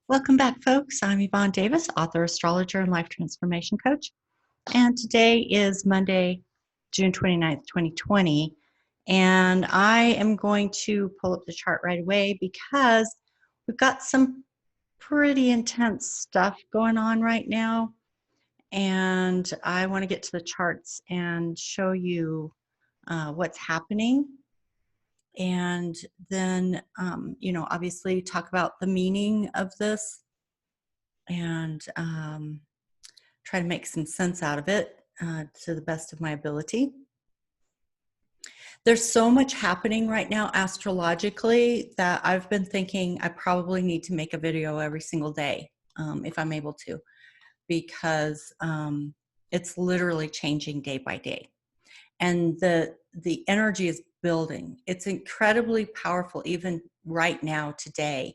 Welcome back, folks. I'm Yvonne Davis, author, astrologer, and life transformation coach. And today is Monday, June 29th, 2020. And I am going to pull up the chart right away because we've got some pretty intense stuff going on right now. And I want to get to the charts and show you what's happening. And then, obviously talk about the meaning of this and try to make some sense out of it to the best of my ability. There's so much happening right now astrologically that I've been thinking I probably need to make a video every single day if I'm able to, because it's literally changing day by day. And the energy is building. It's incredibly powerful even right now today,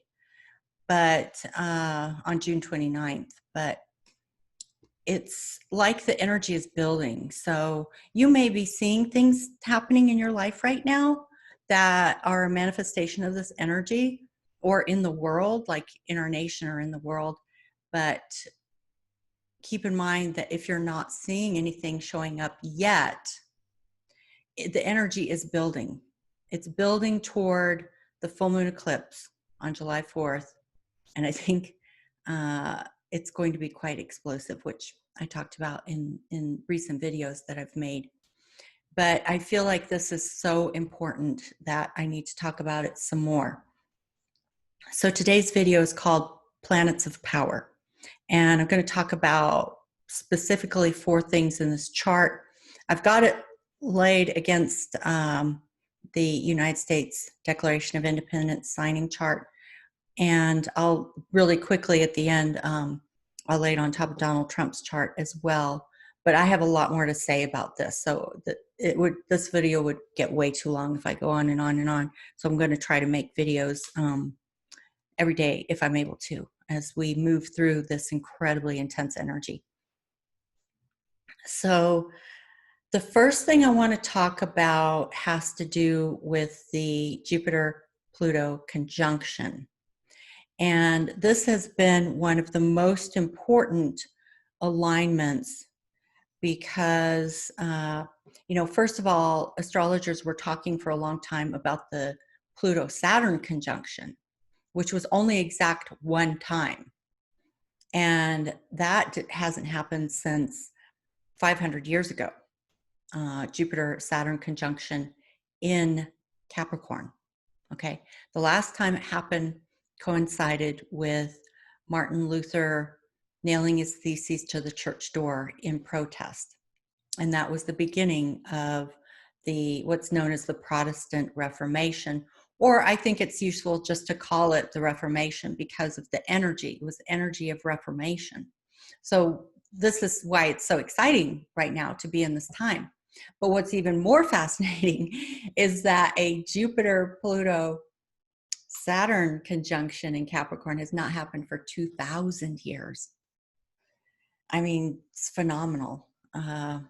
but on June 29th. But it's like the energy is building. So you may be seeing things happening in your life right now that are a manifestation of this energy, or in the world, like in our nation or in the world. But keep in mind that if you're not seeing anything showing up yet, the energy is building. It's building toward the full moon eclipse on July 4th. And I think it's going to be quite explosive, which I talked about in recent videos that I've made. But I feel like this is so important that I need to talk about it some more. So today's video is called Planets of Power. And I'm going to talk about specifically 4 things in this chart. I've got it laid against the United States Declaration of Independence signing chart. And I'll really quickly at the end, I'll lay it on top of Donald Trump's chart as well. But I have a lot more to say about this. So this video would get way too long if I go on and on and on. So I'm going to try to make videos every day if I'm able to, as we move through this incredibly intense energy. So the first thing I want to talk about has to do with the Jupiter-Pluto conjunction. And this has been one of the most important alignments because, first of all, astrologers were talking for a long time about the Pluto-Saturn conjunction, which was only exact one time. And that hasn't happened since 500 years ago. Jupiter-Saturn conjunction in Capricorn. Okay, the last time it happened coincided with Martin Luther nailing his theses to the church door in protest. And that was the beginning of what's known as the Protestant Reformation, or I think it's useful just to call it the Reformation because of the energy. It was the energy of Reformation. So this is why it's so exciting right now to be in this time. But what's even more fascinating is that a Jupiter-Pluto Saturn conjunction in Capricorn has not happened for 2,000 years. I mean, it's phenomenal. I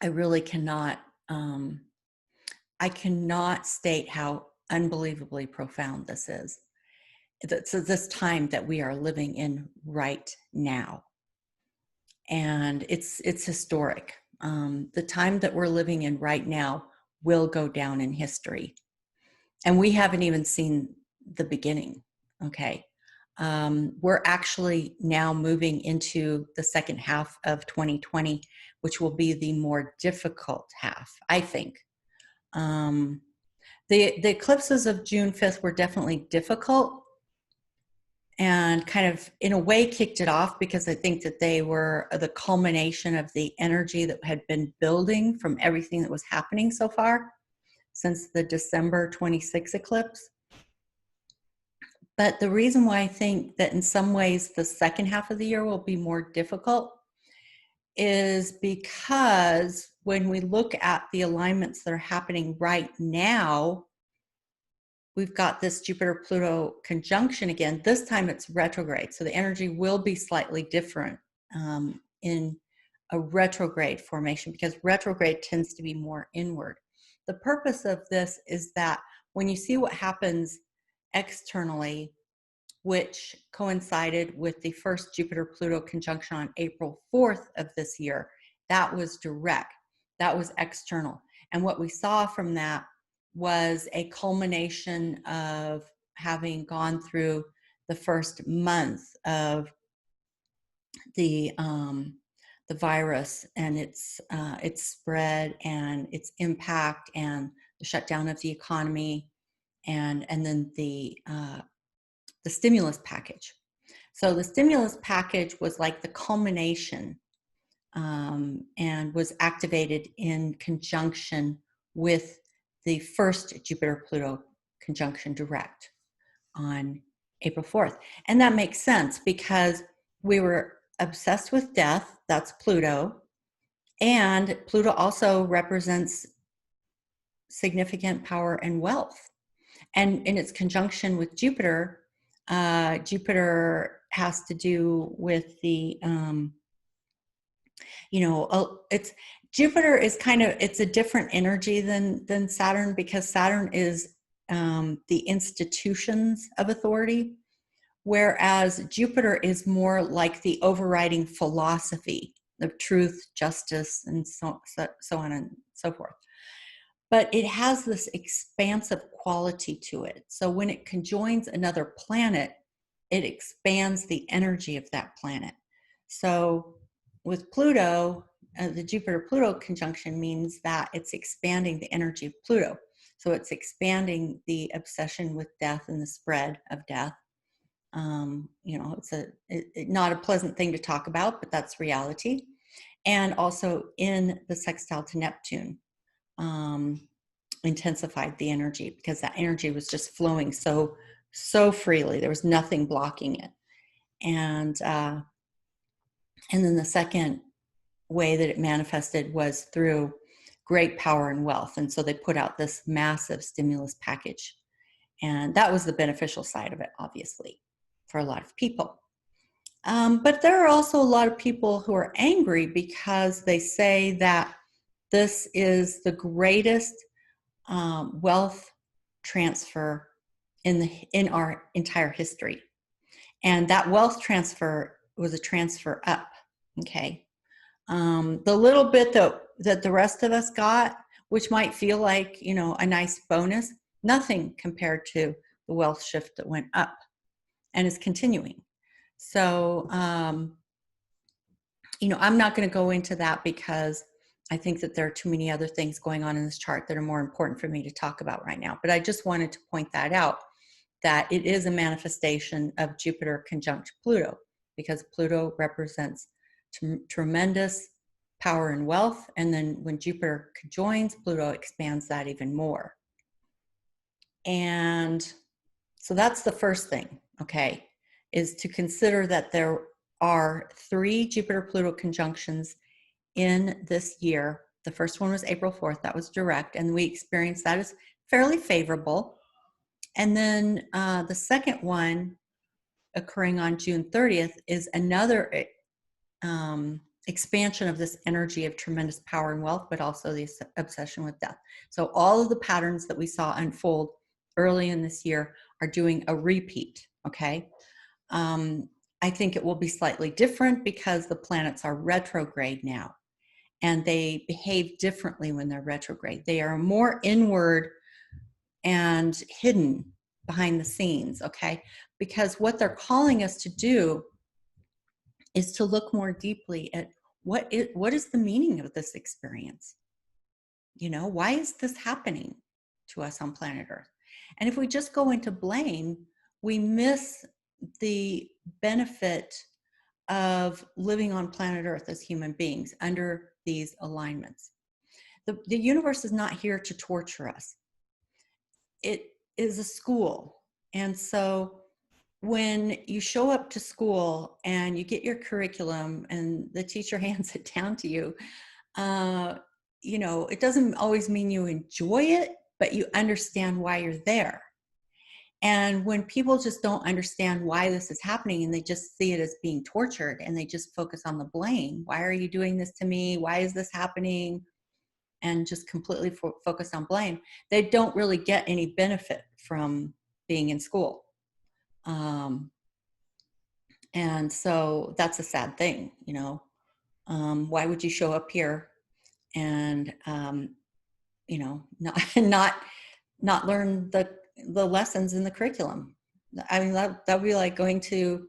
really cannot, I cannot state how unbelievably profound this is. So this time that we are living in right now. And it's historic. The time that we're living in right now will go down in history. And we haven't even seen the beginning, okay? We're actually now moving into the second half of 2020, which will be the more difficult half, I think. The eclipses of June 5th were definitely difficult and kind of, in a way, kicked it off because I think that they were the culmination of the energy that had been building from everything that was happening so far since the December 26 eclipse. But the reason why I think that in some ways the second half of the year will be more difficult is because when we look at the alignments that are happening right now, we've got this Jupiter-Pluto conjunction again. This time it's retrograde, so the energy will be slightly different in a retrograde formation because retrograde tends to be more inward. The purpose of this is that when you see what happens externally which coincided with the first Jupiter-Pluto conjunction on April 4th of this year. That was direct. That was external. And what we saw from that was a culmination of having gone through the first month of the virus and its spread and its impact and the shutdown of the economy and then the stimulus package. So the stimulus package was like the culmination and was activated in conjunction with the first Jupiter-Pluto conjunction direct on April 4th. And that makes sense because we were obsessed with death. That's Pluto. And Pluto also represents significant power and wealth. And in its conjunction with Jupiter, Jupiter has to do with the, it's Jupiter is kind of, it's a different energy than Saturn because Saturn is the institutions of authority, whereas Jupiter is more like the overriding philosophy of truth, justice, and so on and so forth. But it has this expansive quality to it. So when it conjoins another planet, it expands the energy of that planet. So with Pluto, the Jupiter-Pluto conjunction means that it's expanding the energy of Pluto. So it's expanding the obsession with death and the spread of death. It's not a pleasant thing to talk about, but that's reality. And also in the sextile to Neptune, intensified the energy because that energy was just flowing so freely. There was nothing blocking it. And then the second way that it manifested was through great power and wealth. And so they put out this massive stimulus package. And that was the beneficial side of it, obviously, for a lot of people. But there are also a lot of people who are angry because they say that this is the greatest wealth transfer in our entire history. And that wealth transfer was a transfer up, okay? The little bit that the rest of us got, which might feel like, a nice bonus, nothing compared to the wealth shift that went up and is continuing. So, I'm not going to go into that because I think that there are too many other things going on in this chart that are more important for me to talk about right now. But I just wanted to point that out, that it is a manifestation of Jupiter conjunct Pluto, because Pluto represents tremendous power and wealth. And then when Jupiter conjoins, Pluto expands that even more. And so that's the first thing, okay, is to consider that there are 3 Jupiter-Pluto conjunctions in this year. The first one was April 4th. That was direct, and we experienced that as fairly favorable. And then the second one occurring on June 30th is another expansion of this energy of tremendous power and wealth, but also the obsession with death. So all of the patterns that we saw unfold early in this year are doing a repeat, okay? I think it will be slightly different because the planets are retrograde now, and they behave differently when they're retrograde. They are more inward and hidden behind the scenes, okay? Because what they're calling us to do is to look more deeply at what is the meaning of this experience? Why is this happening to us on planet Earth? And if we just go into blame, we miss the benefit of living on planet Earth as human beings under these alignments. The universe is not here to torture us. It is a school. And so when you show up to school and you get your curriculum and the teacher hands it down to you, it doesn't always mean you enjoy it, but you understand why you're there. And when people just don't understand why this is happening and they just see it as being tortured and they just focus on the blame, why are you doing this to me? Why is this happening? And just completely focus on blame, they don't really get any benefit from being in school. And so that's a sad thing, you know. Why would you show up here and you know, not not learn the lessons in the curriculum? I mean, that would be like going to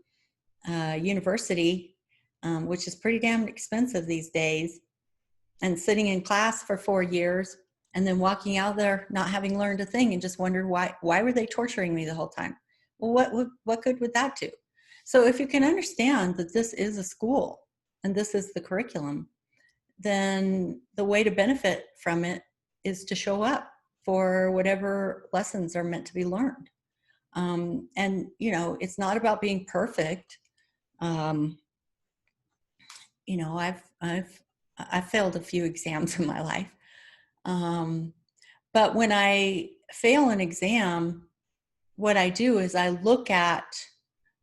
university, which is pretty damn expensive these days, and sitting in class for 4 years and then walking out there not having learned a thing and just wondered why were they torturing me the whole time? Well, what good would that do? So if you can understand that this is a school and this is the curriculum, then the way to benefit from it is to show up for whatever lessons are meant to be learned. And you know, it's not about being perfect. um, you know, I've failed a few exams in my life. But when I fail an exam, what I do is I look at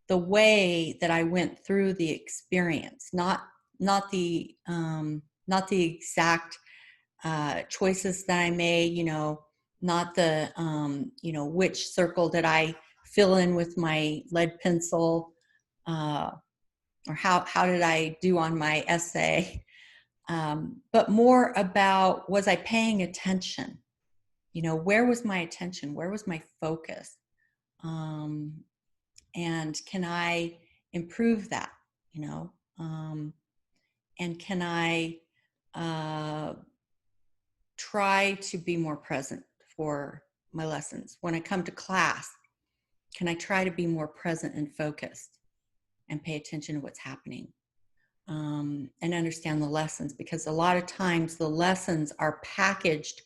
the way that I went through the experience, not the not the exact choices that I made. You know, not the you know, which circle did I fill in with my lead pencil, uh, or how did I do on my essay. But more about, was I paying attention? You know, where was my attention? Where was my focus? Um, and can I improve that? You know, and can I try to be more present for my lessons? When I come to class, can I try to be more present and focused and pay attention to what's happening? And understand the lessons, because a lot of times the lessons are packaged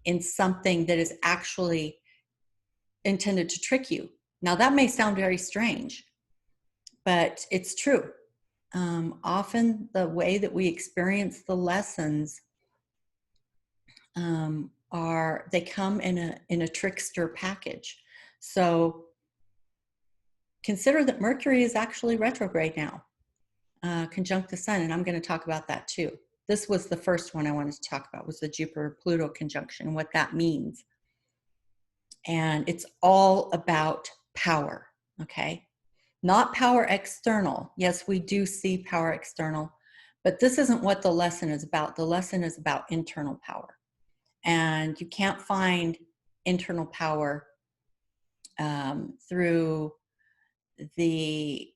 in something that is actually intended to trick you. Now, that may sound very strange, but it's true. Often the way that we experience the lessons they come in a trickster package. So consider that Mercury is actually retrograde now, conjunct the sun, and I'm going to talk about that too. This was the first one I wanted to talk about, was the Jupiter-Pluto conjunction, what that means. And it's all about power, okay? Not power external. Yes, we do see power external, but this isn't what the lesson is about. The lesson is about internal power. And you can't find internal power through the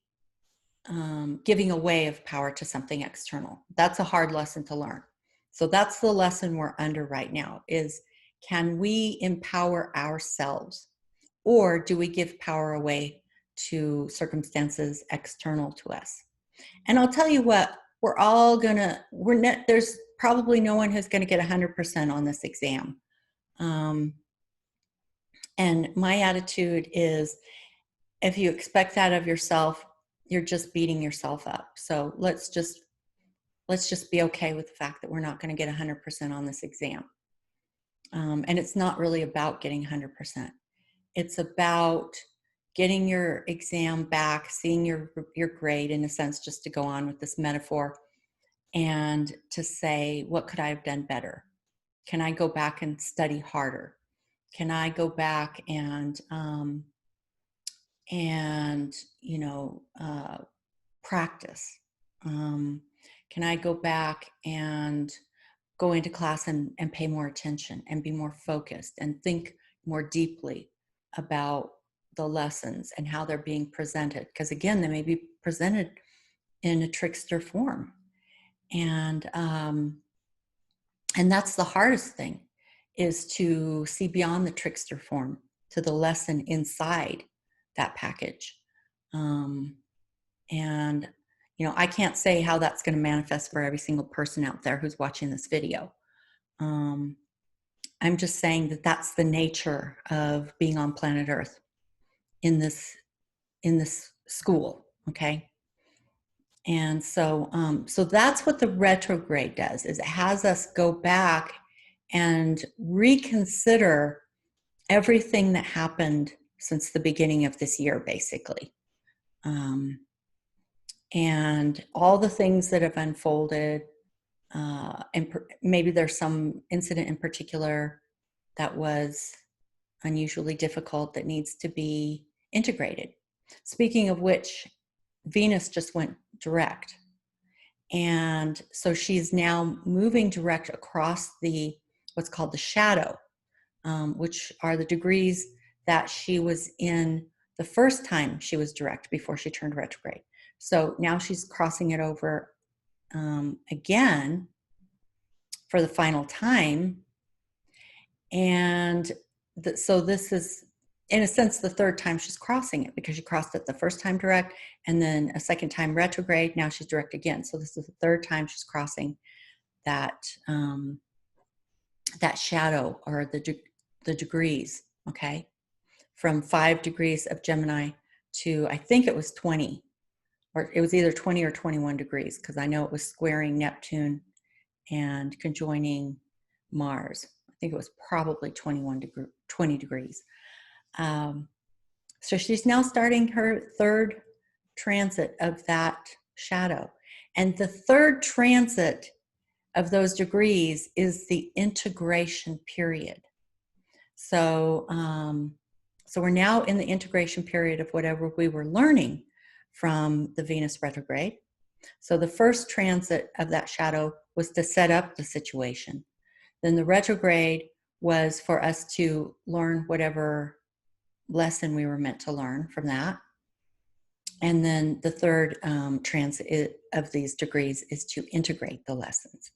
giving away of power to something external. That's a hard lesson to learn. So that's the lesson we're under right now, is can we empower ourselves, or do we give power away to circumstances external to us? And I'll tell you what, there's probably no one who's going to get 100% on this exam. And my attitude is, if you expect that of yourself, you're just beating yourself up. So let's just be okay with the fact that we're not going to get 100% on this exam. And it's not really about getting 100%. It's about getting your exam back, seeing your grade, in a sense, just to go on with this metaphor, and to say, what could I have done better? Can I go back and study harder? Can I go back and you know, practice? Can I go back and go into class and pay more attention and be more focused and think more deeply about the lessons and how they're being presented? Because again, they may be presented in a trickster form. And that's the hardest thing, is to see beyond the trickster form to the lesson inside that package. And you know, I can't say how that's going to manifest for every single person out there who's watching this video. I'm just saying that that's the nature of being on planet Earth in this school, okay? And so so that's what the retrograde does, is it has us go back and reconsider everything that happened since the beginning of this year, basically. And all the things that have unfolded, and maybe there's some incident in particular that was unusually difficult that needs to be integrated. Speaking of which, Venus just went direct. And so she's now moving direct across the what's called the shadow, which are the degrees that she was in the first time she was direct before she turned retrograde. So now she's crossing it over again for the final time. And so this is, in a sense, the third time she's crossing it, because she crossed it the first time direct and then a second time retrograde. Now she's direct again. So this is the third time she's crossing that that shadow, or the degrees, okay? From 5 degrees of Gemini to, I think it was 20, or it was either 20 or 21 degrees, because I know it was squaring Neptune and conjoining Mars. I think it was probably 20 degrees. So she's now starting her third transit of that shadow. And the third transit of those degrees is the integration period. So, so we're now in the integration period of whatever we were learning from the Venus retrograde. So the first transit of that shadow was to set up the situation. Then the retrograde was for us to learn whatever lesson we were meant to learn from that. And then the third transit of these degrees is to integrate the lessons.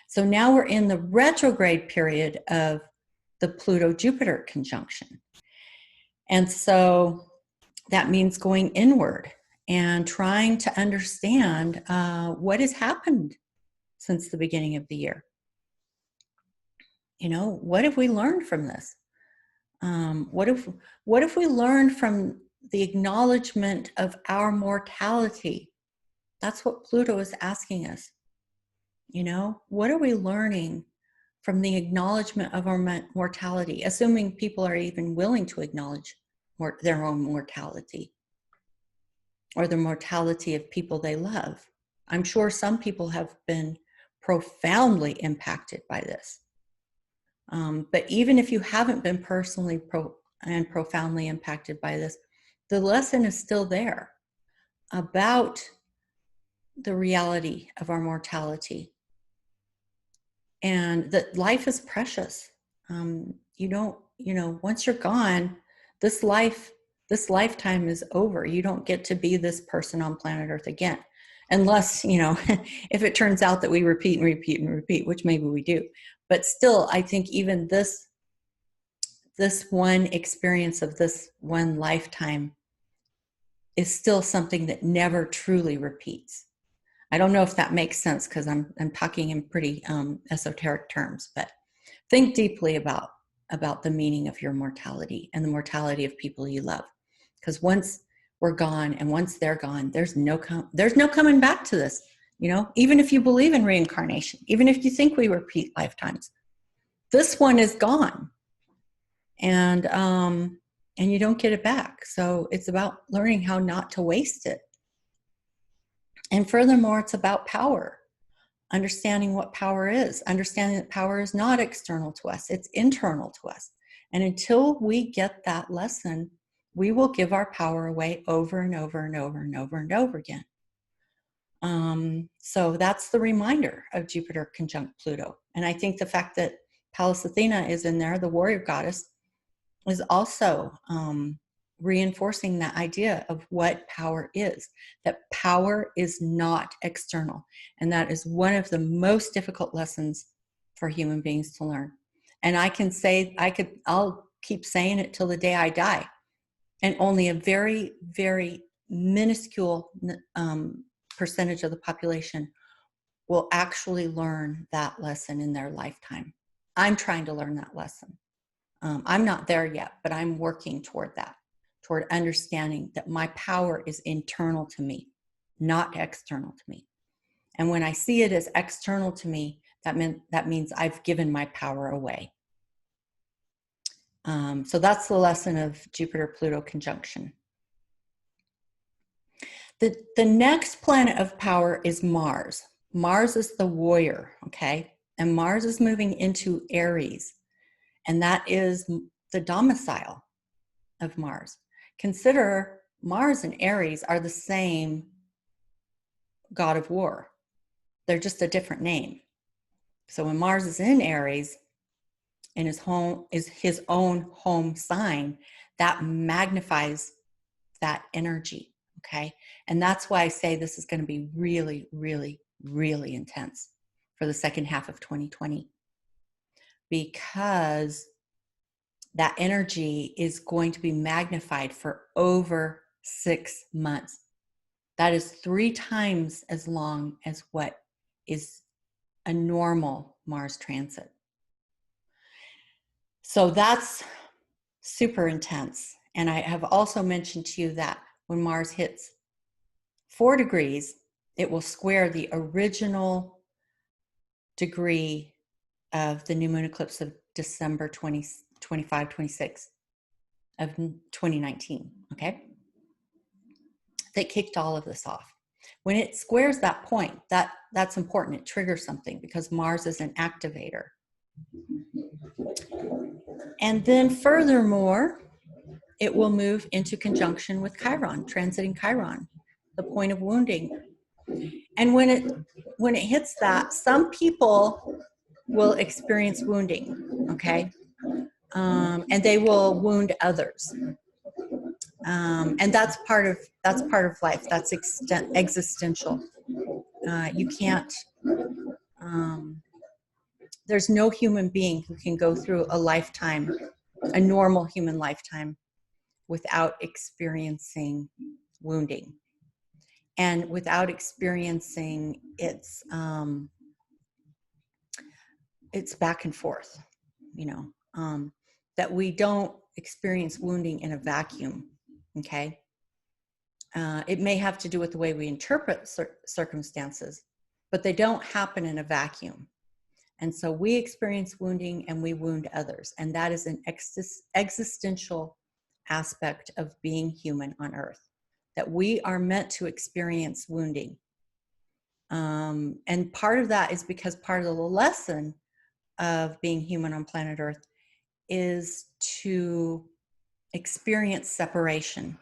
So now we're in the retrograde period of the Pluto-Jupiter conjunction. And so that means going inward and trying to understand what has happened since the beginning of the year. You know, what have we learned from this? What if we learned from the acknowledgement of our mortality? That's what Pluto is asking us. You know, what are we learning from the acknowledgement of our mortality, assuming people are even willing to acknowledge their own mortality or the mortality of people they love? I'm sure some people have been profoundly impacted by this. But even if you haven't been personally and profoundly impacted by this, the lesson is still there about the reality of our mortality, and that life is precious. You don't, you know, once you're gone, this lifetime is over. You don't get to be this person on planet Earth again, unless, you know, if it turns out that we repeat and repeat and repeat, which maybe we do. But still, I think even this one experience of this one lifetime is still something that never truly repeats. I don't know if that makes sense, because I'm talking in pretty esoteric terms, but think deeply about the meaning of your mortality and the mortality of people you love. Because once we're gone and once they're gone, there's no coming back to this. You know, even if you believe in reincarnation, even if you think we repeat lifetimes, this one is gone, and you don't get it back. So it's about learning how not to waste it. And furthermore, it's about power, understanding what power is, understanding that power is not external to us, it's internal to us. And until we get that lesson, we will give our power away over and over and over and over and over again. So that's the reminder of Jupiter conjunct Pluto. And I think the fact that Pallas Athena is in there, the warrior goddess, is also reinforcing that idea of what power is, that power is not external. And that is one of the most difficult lessons for human beings to learn. And I can say, I'll keep saying it till the day I die. And only a very, very minuscule percentage of the population will actually learn that lesson in their lifetime. I'm trying to learn that lesson. I'm not there yet, but I'm working toward that, toward understanding that my power is internal to me, not external to me. And when I see it as external to me, that means I've given my power away. So that's the lesson of Jupiter-Pluto conjunction. The next planet of power is Mars. Mars is the warrior, okay? And Mars is moving into Aries. And that is the domicile of Mars. Consider Mars and Aries are the same god of war. They're just a different name. So when Mars is in Aries, and his home is his own home sign, that magnifies that energy. Okay. And that's why I say this is going to be really, really, really intense for the second half of 2020, because that energy is going to be magnified for over 6 months. That is 3 times as long as what is a normal Mars transit. So that's super intense. And I have also mentioned to you that when Mars hits 4 degrees, it will square the original degree of the new moon eclipse of December 20, 25, 26 of 2019, okay? That kicked all of this off. When it squares that point, that's important. It triggers something because Mars is an activator. And then furthermore, it will move into conjunction with Chiron, transiting Chiron, the point of wounding. And when it hits that, some people will experience wounding, okay? And they will wound others. And that's part of life. That's existential. You can't. There's no human being who can go through a lifetime, a normal human lifetime, without experiencing wounding, and without experiencing its back and forth. You know, that we don't experience wounding in a vacuum. Okay. It may have to do with the way we interpret circumstances, but they don't happen in a vacuum. And so we experience wounding and we wound others. And that is an existential aspect of being human on Earth, that we are meant to experience wounding. And part of that is because part of the lesson of being human on planet Earth is to experience separation,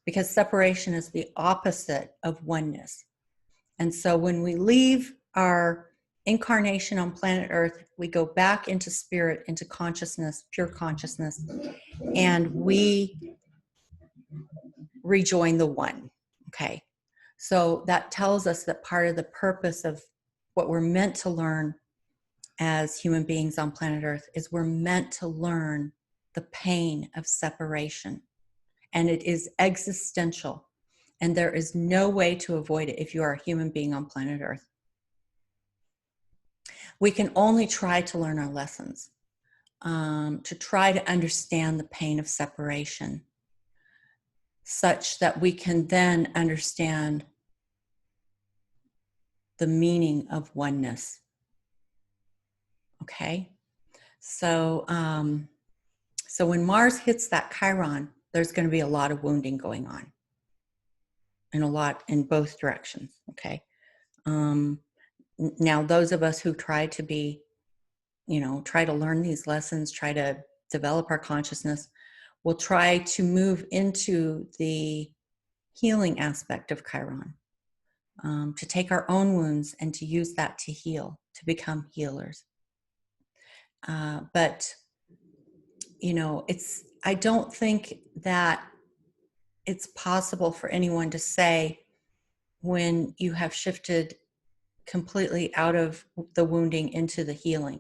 because separation is the opposite of oneness. And so when we leave our incarnation on planet Earth, we go back into spirit, into consciousness, pure consciousness, and we rejoin the one. Okay. So that tells us that part of the purpose of what we're meant to learn as human beings on planet Earth is we're meant to learn the pain of separation. And it is existential. And there is no way to avoid it if you are a human being on planet Earth. We can only try to learn our lessons, to try to understand the pain of separation, such that we can then understand the meaning of oneness. Okay? So, so when Mars hits that Chiron, there's going to be a lot of wounding going on, and a lot in both directions. Okay? Now, those of us who try to be, try to learn these lessons, try to develop our consciousness, will try to move into the healing aspect of Chiron, to take our own wounds and to use that to heal, to become healers. But, I don't think that it's possible for anyone to say when you have shifted completely out of the wounding into the healing.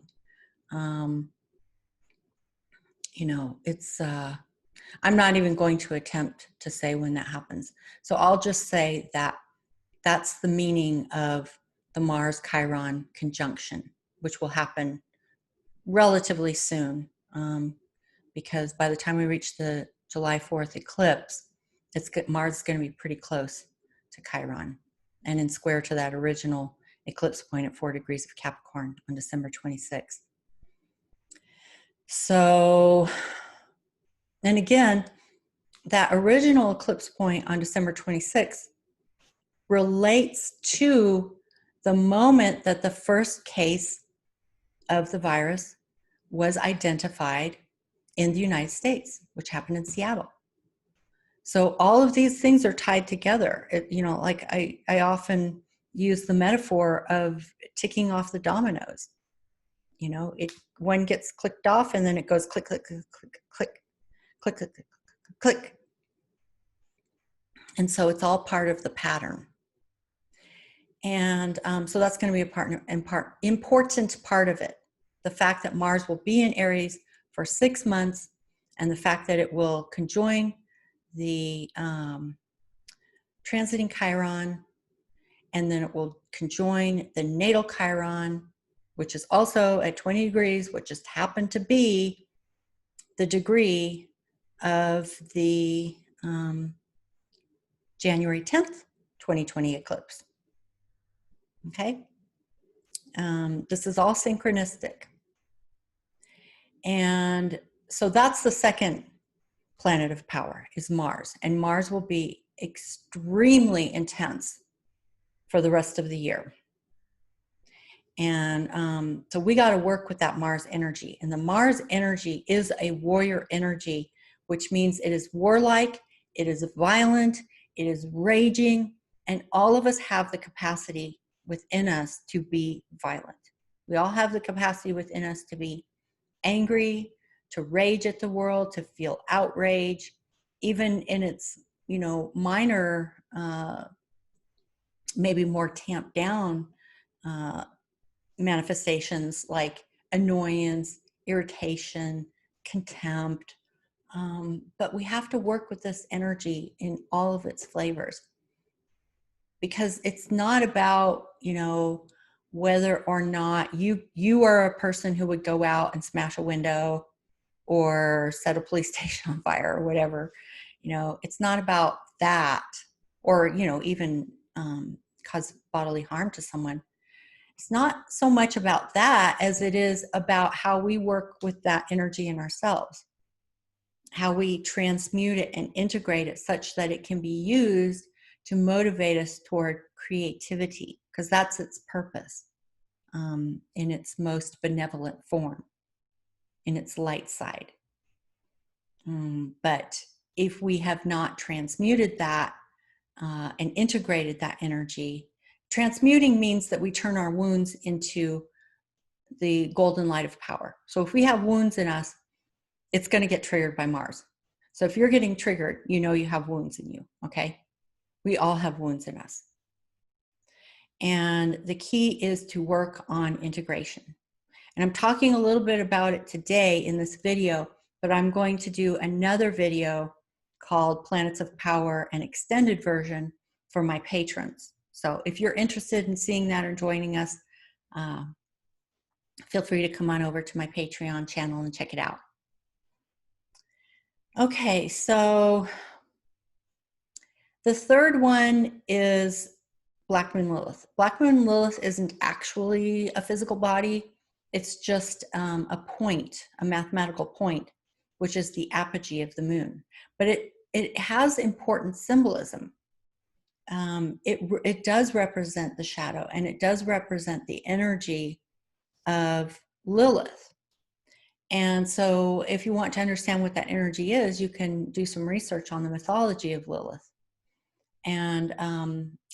It's, I'm not even going to attempt to say when that happens. So I'll just say that that's the meaning of the Mars-Chiron conjunction, which will happen relatively soon, because by the time we reach the July 4th eclipse, Mars is going to be pretty close to Chiron and in square to that original eclipse point at 4 degrees of Capricorn on December 26th. So, and again, that original eclipse point on December 26th relates to the moment that the first case of the virus was identified in the United States, which happened in Seattle. So all of these things are tied together. You know, like I often use the metaphor of ticking off the dominoes. You know, one gets clicked off and then it goes click, click, click, click, click, click, click, click, click. And so it's all part of the pattern. And so that's going to be important part of it. The fact that Mars will be in Aries for 6 months, and the fact that it will conjoin the transiting Chiron, and then it will conjoin the natal Chiron, which is also at 20 degrees, which just happened to be the degree of the January 10th, 2020 eclipse. Okay? This is all synchronistic. And so that's the second planet of power, is Mars. And Mars will be extremely intense for the rest of the year. And so we got to work with that Mars energy. And the Mars energy is a warrior energy, which means it is warlike, it is violent, it is raging, and all of us have the capacity within us to be violent. We all have the capacity within us to be angry, to rage at the world, to feel outrage, even in its, you know, minor, maybe more tamped down manifestations like annoyance, irritation, contempt. But we have to work with this energy in all of its flavors, because it's not about, you know, whether or not you are a person who would go out and smash a window or set a police station on fire or whatever. You know, it's not about that, or, you know, even cause bodily harm to someone. It's not so much about that as it is about how we work with that energy in ourselves, how we transmute it and integrate it such that it can be used to motivate us toward creativity, because that's its purpose, in its most benevolent form, in its light side. But if we have not transmuted that and integrated that energy, transmuting means that we turn our wounds into the golden light of power. So if we have wounds in us, it's going to get triggered by Mars. So if you're getting triggered, you know you have wounds in you, okay? We all have wounds in us. And the key is to work on integration. And I'm talking a little bit about it today in this video, but I'm going to do another video called Planets of Power, an extended version for my patrons. So if you're interested in seeing that or joining us, feel free to come on over to my Patreon channel and check it out. Okay, so the third one is Black Moon Lilith. Black Moon Lilith isn't actually a physical body. It's just a point, a mathematical point, which is the apogee of the moon. But it has important symbolism. It does represent the shadow, and it does represent the energy of Lilith. And so if you want to understand what that energy is, you can do some research on the mythology of Lilith. And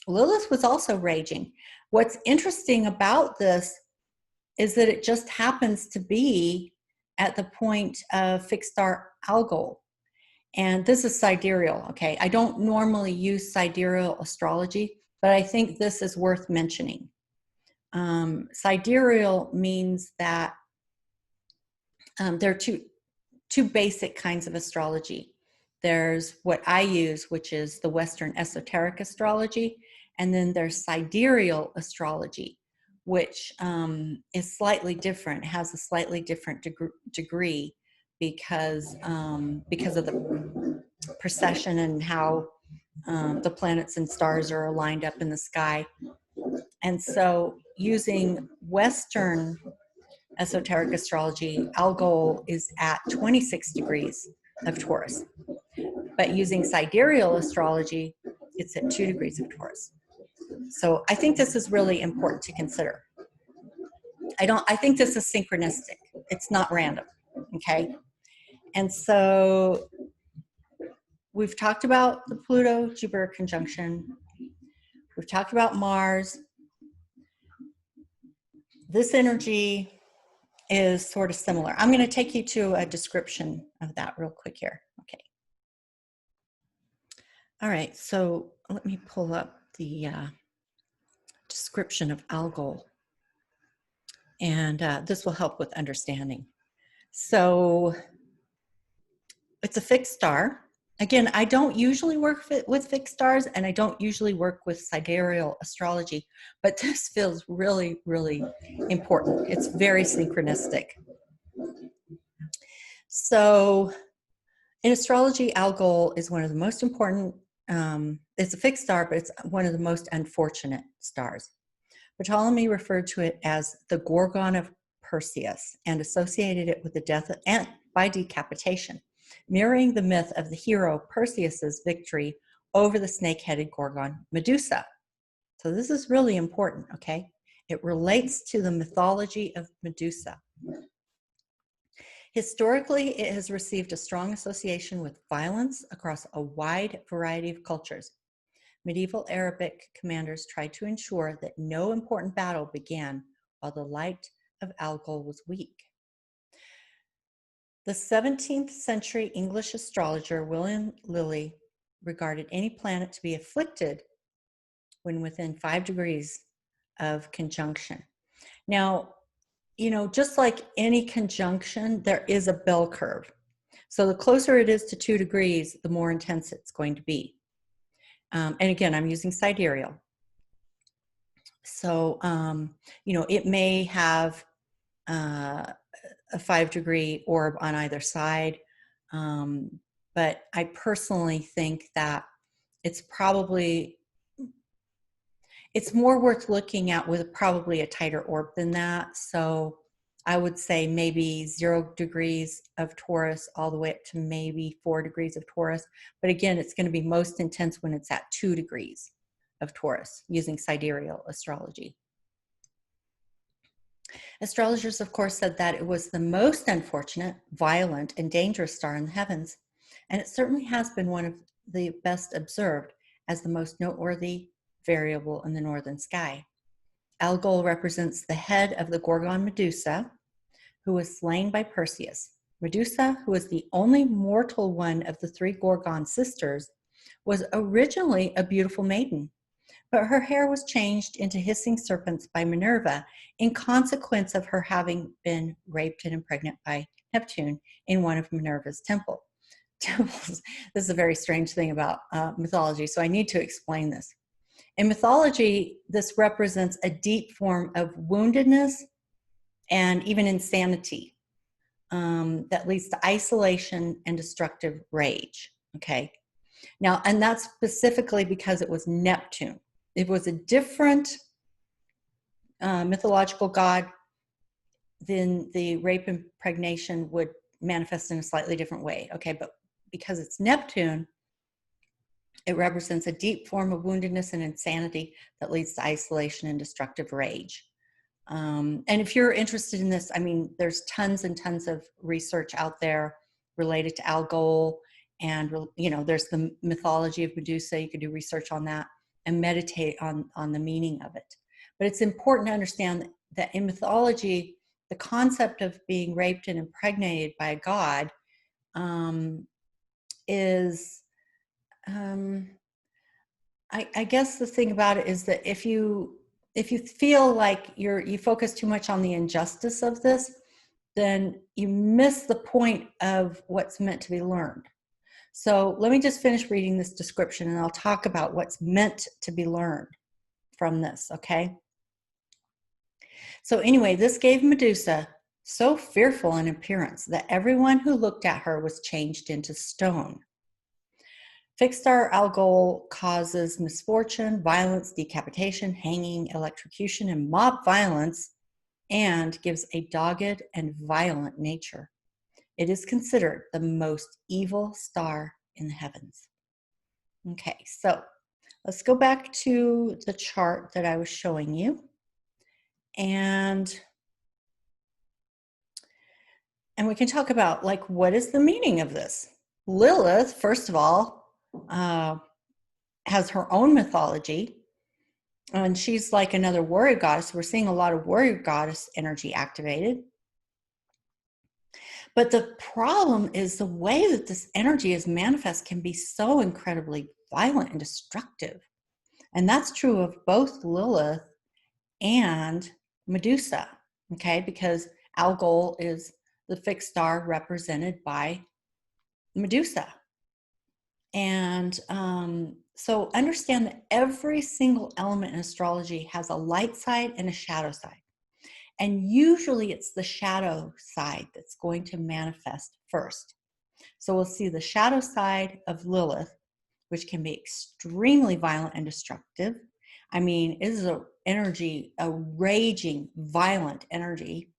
Lilith was also raging. What's interesting about this is that it just happens to be at the point of fixed star algol. And this is sidereal, okay? I don't normally use sidereal astrology, but I think this is worth mentioning. Sidereal means that there are two basic kinds of astrology. There's what I use, which is the Western esoteric astrology, and then there's sidereal astrology, which is slightly different, has a slightly different degree because of the precession and how the planets and stars are aligned up in the sky. And so using Western esoteric astrology, algol is at 26 degrees of Taurus. But using sidereal astrology, it's at 2 degrees of Taurus. So I think this is really important to consider. I think this is synchronistic. It's not random, okay? And so we've talked about the Pluto-Jupiter conjunction. We've talked about Mars. This energy is sort of similar. I'm going to take you to a description of that real quick here. Okay. All right, so let me pull up the description of Algol, and this will help with understanding. So it's a fixed star. Again, I don't usually work with fixed stars, and I don't usually work with sidereal astrology, but this feels really, really important. It's very synchronistic. So in astrology, Algol is one of the most important, it's a fixed star, but it's one of the most unfortunate stars. Ptolemy referred to it as the Gorgon of Perseus and associated it with the death by decapitation, mirroring the myth of the hero Perseus's victory over the snake-headed Gorgon Medusa. So this is really important, okay? It relates to the mythology of Medusa. Historically, it has received a strong association with violence across a wide variety of cultures. Medieval Arabic commanders tried to ensure that no important battle began while the light of Algol was weak. The 17th century English astrologer William Lilly regarded any planet to be afflicted when within 5 degrees of conjunction. Now, you know, just like any conjunction, there is a bell curve. So the closer it is to 2 degrees, the more intense it's going to be. And again, I'm using sidereal. So, you know, it may have a 5-degree orb on either side. But I personally think that it's more worth looking at with probably a tighter orb than that. So I would say maybe 0 degrees of Taurus all the way up to maybe 4 degrees of Taurus. But again, it's going to be most intense when it's at 2 degrees of Taurus using sidereal astrology. Astrologers, of course, said that it was the most unfortunate, violent, and dangerous star in the heavens. And it certainly has been one of the best observed as the most noteworthy variable in the northern sky. Algol represents the head of the Gorgon Medusa, who was slain by Perseus. Medusa, who was the only mortal one of the 3 Gorgon sisters, was originally a beautiful maiden, but her hair was changed into hissing serpents by Minerva in consequence of her having been raped and impregnated by Neptune in one of Minerva's temples. This is a very strange thing about mythology, so I need to explain this. In mythology, this represents a deep form of woundedness and even insanity that leads to isolation and destructive rage, okay? Now, and that's specifically because it was Neptune. If it was a different mythological god, then the rape and impregnation would manifest in a slightly different way, okay? But because it's Neptune, it represents a deep form of woundedness and insanity that leads to isolation and destructive rage. And if you're interested in this, I mean, there's tons and tons of research out there related to Algol, and, you know, there's the mythology of Medusa. You could do research on that and meditate on the meaning of it. But it's important to understand that in mythology, the concept of being raped and impregnated by a god is, I guess the thing about it is that if you feel like you focus too much on the injustice of this, then you miss the point of what's meant to be learned. So let me just finish reading this description and I'll talk about what's meant to be learned from this, okay? So anyway, this gave Medusa so fearful an appearance that everyone who looked at her was changed into stone. Fixed star Algol causes misfortune, violence, decapitation, hanging, electrocution, and mob violence, and gives a dogged and violent nature. It is considered the most evil star in the heavens. Okay, so let's go back to the chart that I was showing you. And we can talk about, like, what is the meaning of this? Lilith, first of all, has her own mythology, and she's like another warrior goddess. We're seeing a lot of warrior goddess energy activated. But the problem is the way that this energy is manifest can be so incredibly violent and destructive. And that's true of both Lilith and Medusa, okay? Because Algol is the fixed star represented by Medusa. And so understand that every single element in astrology has a light side and a shadow side. And usually it's the shadow side that's going to manifest first. So we'll see the shadow side of Lilith, which can be extremely violent and destructive. I mean, it is an energy, a raging, violent energy.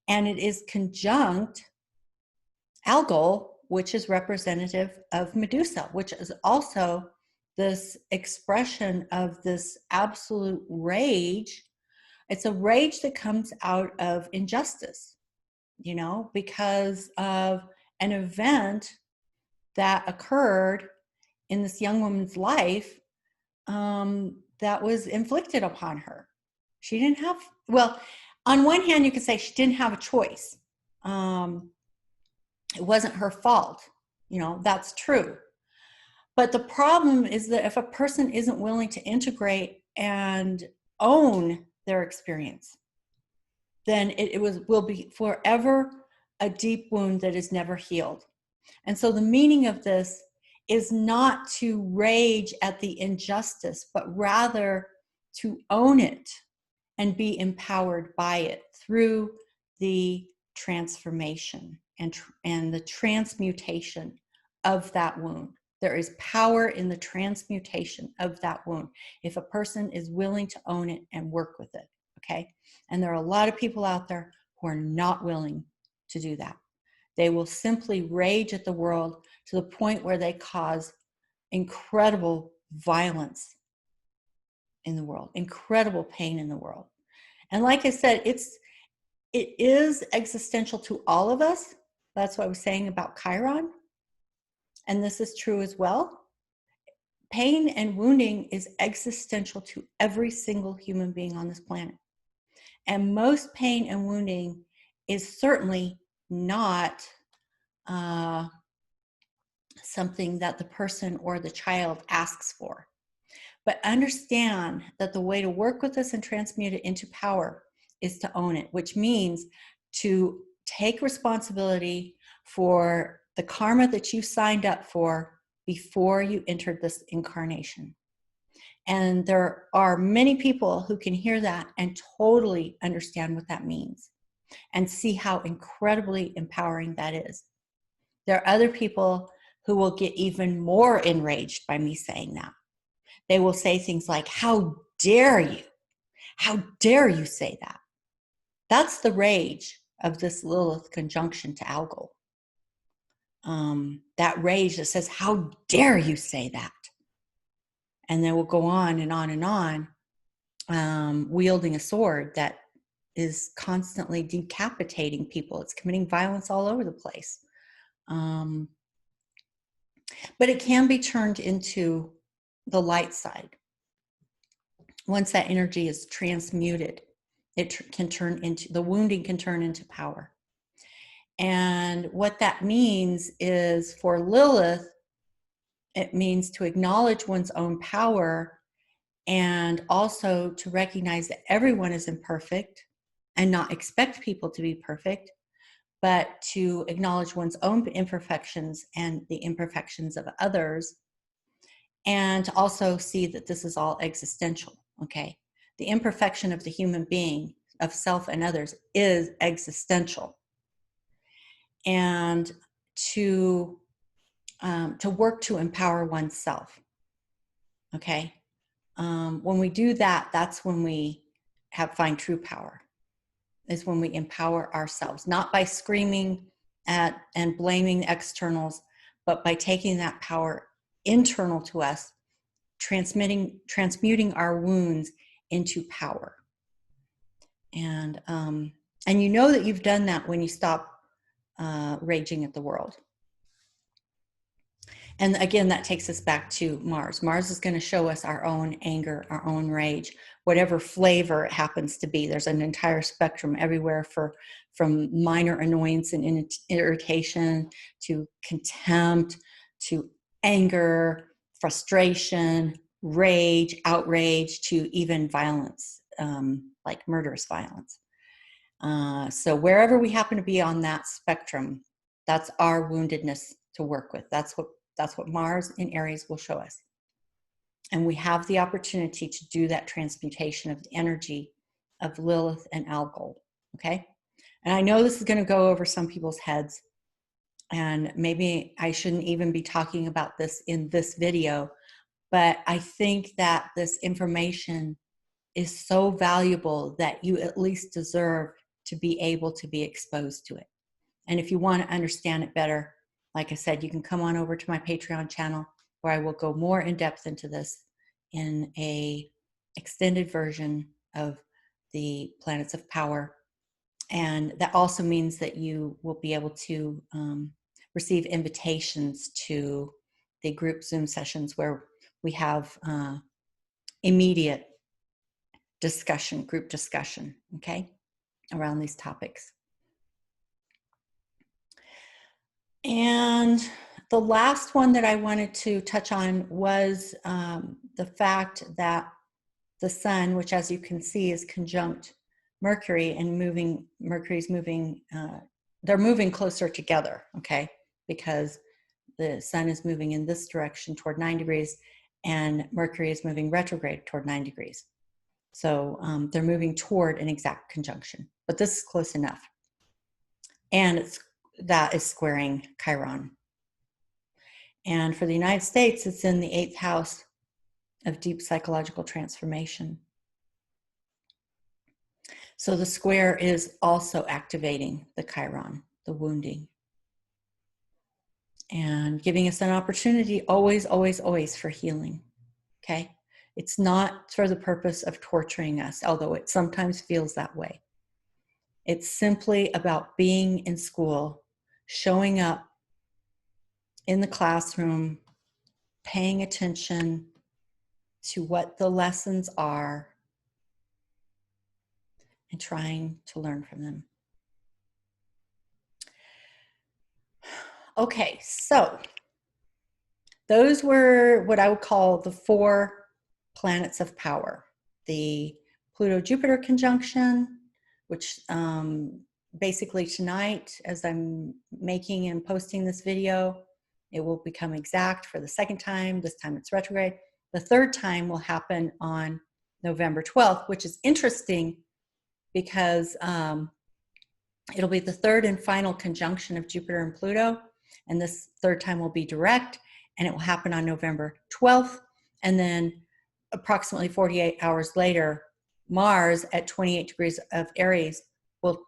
And it is conjunct Algol, which is representative of Medusa, which is also this expression of this absolute rage. It's a rage that comes out of injustice, you know, because of an event that occurred in this young woman's life that was inflicted upon her. She didn't have, well, on one hand, you could say she didn't have a choice. It wasn't her fault. You know, that's true. But the problem is that if a person isn't willing to integrate and own their experience, then will be forever a deep wound that is never healed. And so the meaning of this is not to rage at the injustice, but rather to own it and be empowered by it through the transformation and the transmutation of that wound. There is power in the transmutation of that wound if a person is willing to own it and work with it, okay? And there are a lot of people out there who are not willing to do that. They will simply rage at the world to the point where they cause incredible violence in the world, incredible pain in the world. And like I said, it is existential to all of us. That's what I was saying about Chiron. And this is true as well. Pain and wounding is existential to every single human being on this planet. And most pain and wounding is certainly not something that the person or the child asks for. But understand that the way to work with this and transmute it into power is to own it, which means to take responsibility for the karma that you signed up for before you entered this incarnation. And there are many people who can hear that and totally understand what that means and see how incredibly empowering that is. There are other people who will get even more enraged by me saying that. They will say things like, how dare you? How dare you say that? That's the rage of this Lilith conjunction to Algol. That rage that says, how dare you say that? And then we'll go on and on and on, wielding a sword that is constantly decapitating people. It's committing violence all over the place. But it can be turned into the light side. Once that energy is transmuted, it can turn into, the wounding can turn into power. And what that means is for Lilith, it means to acknowledge one's own power and also to recognize that everyone is imperfect and not expect people to be perfect, but to acknowledge one's own imperfections and the imperfections of others, and to also see that this is all existential, okay? The imperfection of the human being, of self and others, is existential. And to work to empower oneself, okay? When we do that, that's when we find true power, is when we empower ourselves, not by screaming at and blaming externals, but by taking that power internal to us, transmuting our wounds into power. And you know that you've done that when you stop raging at the world. And again, that takes us back to Mars. Mars is going to show us our own anger, our own rage, whatever flavor it happens to be. There's an entire spectrum everywhere from minor annoyance and irritation to contempt to anger, frustration, rage, outrage, to even violence, like murderous violence. So wherever we happen to be on that spectrum, that's our woundedness to work with. That's what Mars in Aries will show us. And we have the opportunity to do that transmutation of the energy of Lilith and Algol, okay? And I know this is going to go over some people's heads, and maybe I shouldn't even be talking about this in this video, but I think that this information is so valuable that you at least deserve to be able to be exposed to it. And if you want to understand it better, like I said, you can come on over to my Patreon channel where I will go more in depth into this in a extended version of the planets of power. And that also means that you will be able to receive invitations to the group Zoom sessions where we have immediate discussion, group discussion, okay, around these topics. And the last one that I wanted to touch on was the fact that the sun, which as you can see is conjunct Mercury and Mercury's moving, they're moving closer together, okay, because the sun is moving in this direction toward 9 degrees and Mercury is moving retrograde toward 9 degrees. So they're moving toward an exact conjunction, but this is close enough. And that is squaring Chiron. And for the United States, it's in the 8th house of deep psychological transformation. So the square is also activating the Chiron, the wounding, and giving us an opportunity always, always, always for healing, okay? It's not for the purpose of torturing us, although it sometimes feels that way. It's simply about being in school, showing up in the classroom, paying attention to what the lessons are, and trying to learn from them. Okay, so those were what I would call the 4 planets of power. The Pluto-Jupiter conjunction, which basically tonight, as I'm making and posting this video, it will become exact for the 2nd time. This time it's retrograde. The 3rd time will happen on November 12th, which is interesting because it'll be the 3rd and final conjunction of Jupiter and Pluto. And this 3rd time will be direct, and it will happen on November 12th. And then approximately 48 hours later, Mars at 28 degrees of Aries will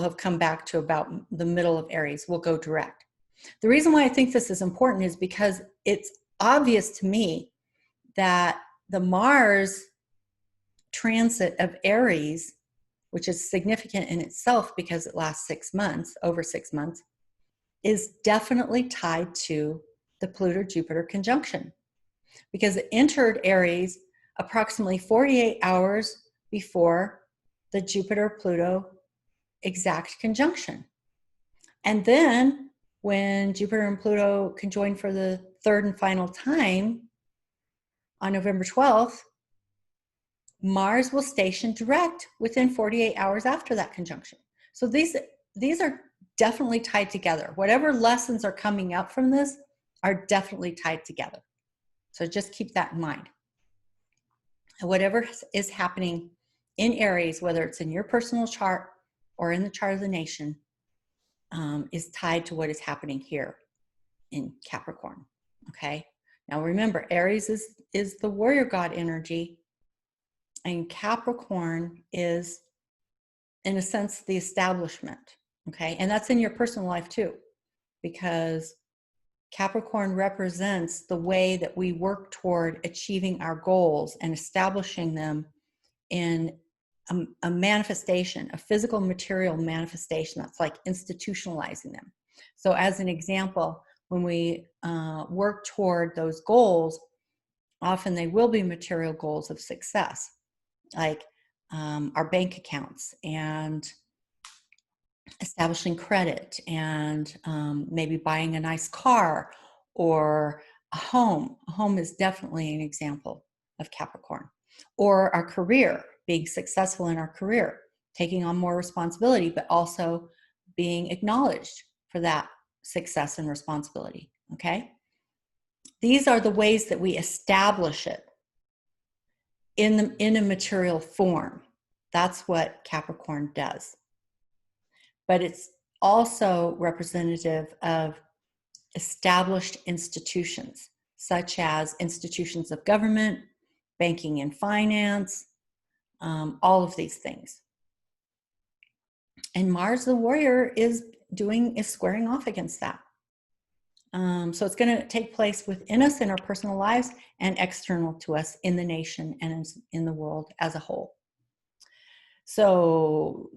have come back to about the middle of Aries, will go direct. The reason why I think this is important is because it's obvious to me that the Mars transit of Aries, which is significant in itself because it lasts 6 months, over 6 months, is definitely tied to the Pluto-Jupiter conjunction, because it entered Aries approximately 48 hours before the Jupiter-Pluto exact conjunction. And then when Jupiter and Pluto conjoin for the 3rd and final time on November 12th, Mars will station direct within 48 hours after that conjunction. So these are definitely tied together. Whatever lessons are coming up from this are definitely tied together. So just keep that in mind. And whatever is happening in Aries, whether it's in your personal chart or in the chart of the nation, is tied to what is happening here in Capricorn, okay? Now remember, Aries is the warrior god energy, and Capricorn is, in a sense, the establishment, okay? And that's in your personal life too, because Capricorn represents the way that we work toward achieving our goals and establishing them in a manifestation, a physical material manifestation that's like institutionalizing them. So as an example, when we work toward those goals, often they will be material goals of success, like our bank accounts and establishing credit and maybe buying a nice car or a home. A home is definitely an example of Capricorn. Or our career, being successful in our career, taking on more responsibility, but also being acknowledged for that success and responsibility, okay? These are the ways that we establish it in a material form. That's what Capricorn does. But it's also representative of established institutions, such as institutions of government, banking and finance, all of these things. And Mars, the warrior, is squaring off against that. So it's going to take place within us in our personal lives and external to us in the nation and in the world as a whole. So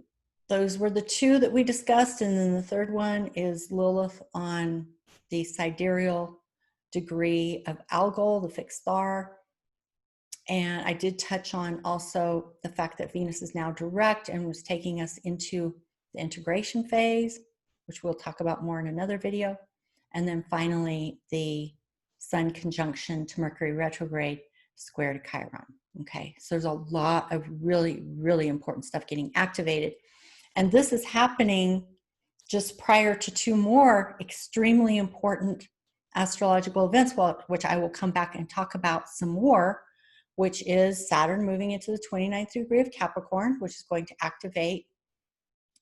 those were the two that we discussed. And then the third one is Lilith on the sidereal degree of Algol, the fixed star. And I did touch on also the fact that Venus is now direct and was taking us into the integration phase, which we'll talk about more in another video. And then finally, the Sun conjunction to Mercury retrograde square to Chiron. Okay, so there's a lot of really, really important stuff getting activated. And this is happening just prior to two more extremely important astrological events, which I will come back and talk about some more, which is Saturn moving into the 29th degree of Capricorn, which is going to activate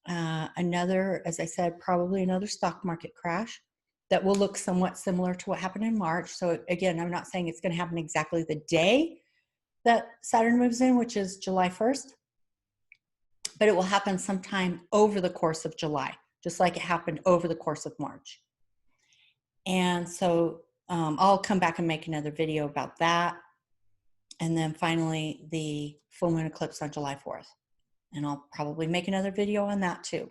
another, as I said, probably another stock market crash that will look somewhat similar to what happened in March. So again, I'm not saying it's going to happen exactly the day that Saturn moves in, which is July 1st, but it will happen sometime over the course of July, just like it happened over the course of March. And so I'll come back and make another video about that. And then finally, the full moon eclipse on July 4th. And I'll probably make another video on that too.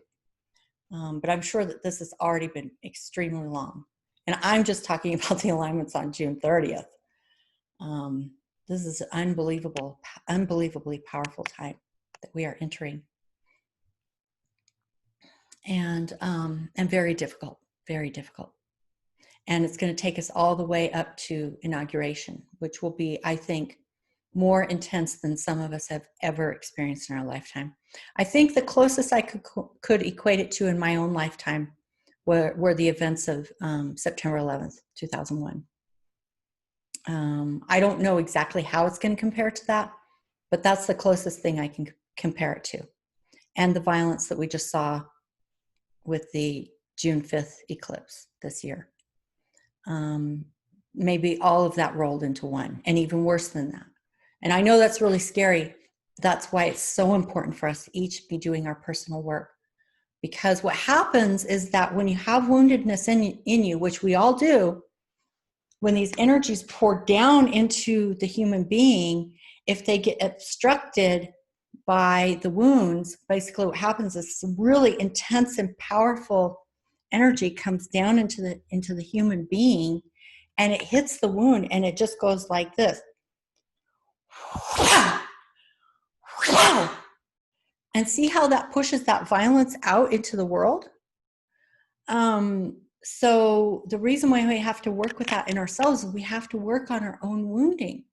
But I'm sure that this has already been extremely long. And I'm just talking about the alignments on June 30th. This is an unbelievably powerful time that we are entering. And very difficult, very difficult. And it's going to take us all the way up to inauguration, which will be, I think, more intense than some of us have ever experienced in our lifetime. I think the closest I could equate it to in my own lifetime were the events of September 11th, 2001. I don't know exactly how it's going to compare to that, but that's the closest thing I can compare it to. And the violence that we just saw with the June 5th eclipse this year. Maybe all of that rolled into one, and even worse than that. And I know that's really scary. That's why it's so important for us to each be doing our personal work. Because what happens is that when you have woundedness in you, which we all do, when these energies pour down into the human being, if they get obstructed by the wounds, basically what happens is some really intense and powerful energy comes down into the human being, and it hits the wound, and it just goes like this. And see how that pushes that violence out into the world? So the reason why we have to work with that in ourselves is we have to work on our own wounding.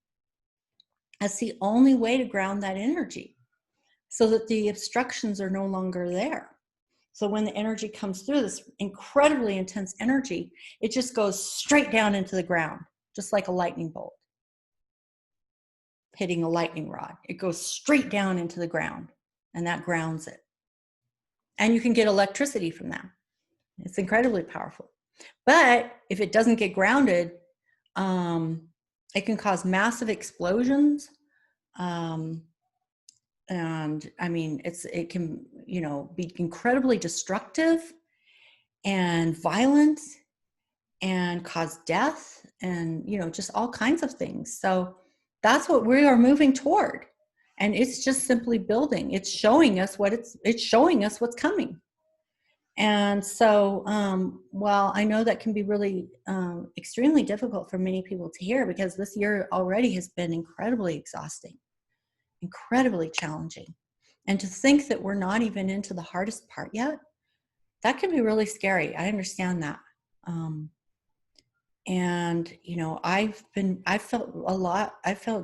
That's the only way to ground that energy so that the obstructions are no longer there. So when the energy comes through, this incredibly intense energy, it just goes straight down into the ground, just like a lightning bolt hitting a lightning rod. It goes straight down into the ground, and that grounds it. And you can get electricity from that. It's incredibly powerful. But if it doesn't get grounded, it can cause massive explosions. And I mean, it can, be incredibly destructive and violent and cause death and, just all kinds of things. So that's what we are moving toward. And it's just simply building. It's showing us what's coming. And so, while I know that can be really extremely difficult for many people to hear, because this year already has been incredibly exhausting, incredibly challenging. And to think that we're not even into the hardest part yet, that can be really scary. I understand that. And, you know, I felt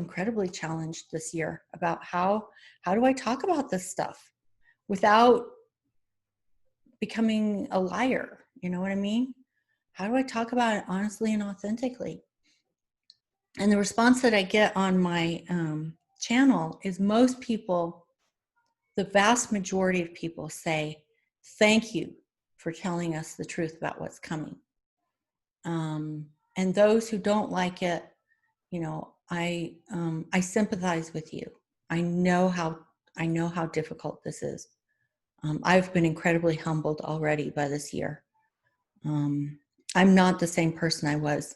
incredibly challenged this year about how do I talk about this stuff without becoming a liar? You know what I mean? How do I talk about it honestly and authentically? And the response that I get on my channel is most people, the vast majority of people say, thank you for telling us the truth about what's coming. And those who don't like it, you know, I sympathize with you. I know how difficult this is. I've been incredibly humbled already by this year. I'm not the same person I was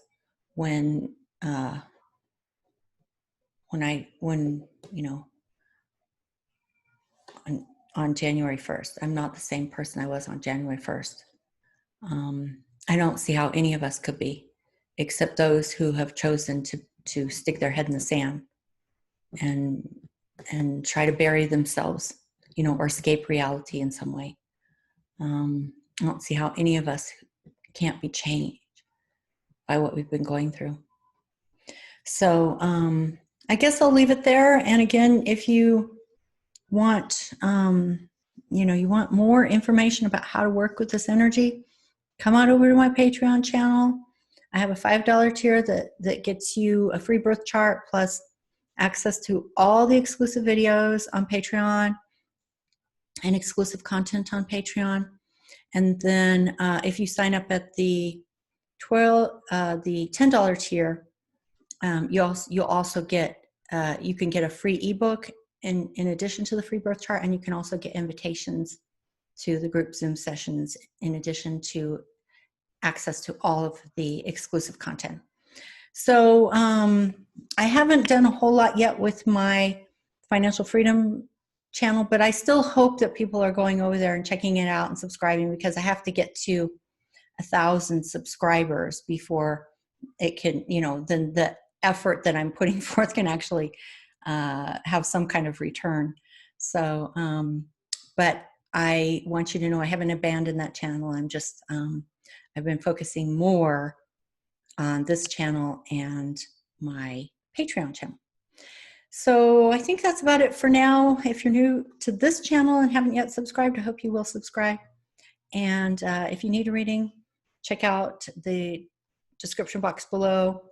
when you know, on January 1st. I'm not the same person I was on January 1st. I don't see how any of us could be, except those who have chosen to stick their head in the sand and try to bury themselves, you know, or escape reality in some way. I don't see how any of us can't be changed by what we've been going through. So I guess I'll leave it there. And again, if you want, you know, you want more information about how to work with this energy, come on over to my Patreon channel. I have a $5 tier that gets you a free birth chart plus access to all the exclusive videos on Patreon and exclusive content on Patreon. And then if you sign up at the $10 tier, you'll also get, you can get a free ebook in addition to the free birth chart, and you can also get invitations to the group Zoom sessions in addition to access to all of the exclusive content. So I haven't done a whole lot yet with my financial freedom channel, but I still hope that people are going over there and checking it out and subscribing, because I have to get to 1,000 subscribers before it can, you know, then the effort that I'm putting forth can actually have some kind of return. So, but I want you to know I haven't abandoned that channel. I'm just, I've been focusing more on this channel and my Patreon channel. So I think that's about it for now. If you're new to this channel and haven't yet subscribed, I hope you will subscribe. And if you need a reading, check out the description box below,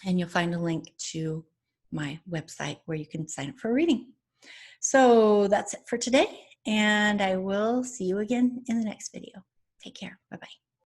and you'll find a link to my website where you can sign up for a reading. So that's it for today, and I will see you again in the next video. Take care. Bye-bye.